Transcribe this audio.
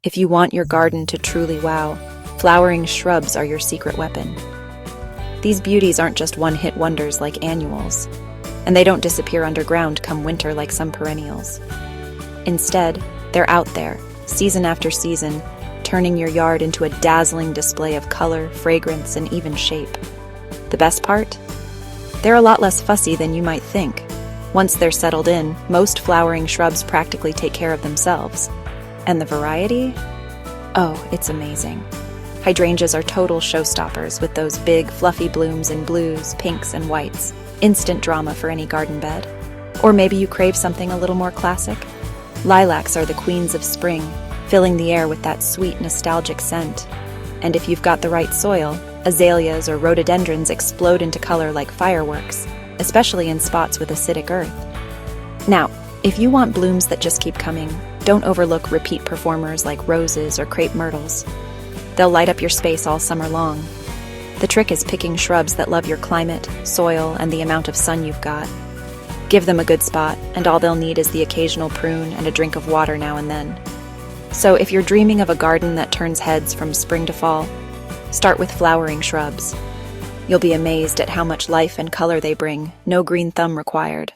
If you want your garden to truly wow, flowering shrubs are your secret weapon. These beauties aren't just one-hit wonders like annuals, and they don't disappear underground come winter like some perennials. Instead, they're out there, season after season, turning your yard into a dazzling display of color, fragrance, and even shape. The best part? They're a lot less fussy than you might think. Once they're settled in, most flowering shrubs practically take care of themselves. And the variety? Oh, it's amazing. Hydrangeas are total showstoppers with those big, fluffy blooms in blues, pinks, and whites. Instant drama for any garden bed. Or maybe you crave something a little more classic? Lilacs are the queens of spring, filling the air with that sweet, nostalgic scent. And if you've got the right soil, azaleas or rhododendrons explode into color like fireworks, especially in spots with acidic earth. Now, if you want blooms that just keep coming, don't overlook repeat performers like roses or crepe myrtles. They'll light up your space all summer long. The trick is picking shrubs that love your climate, soil, and the amount of sun you've got. Give them a good spot, and all they'll need is the occasional prune and a drink of water now and then. So if you're dreaming of a garden that turns heads from spring to fall, start with flowering shrubs. You'll be amazed at how much life and color they bring, no green thumb required.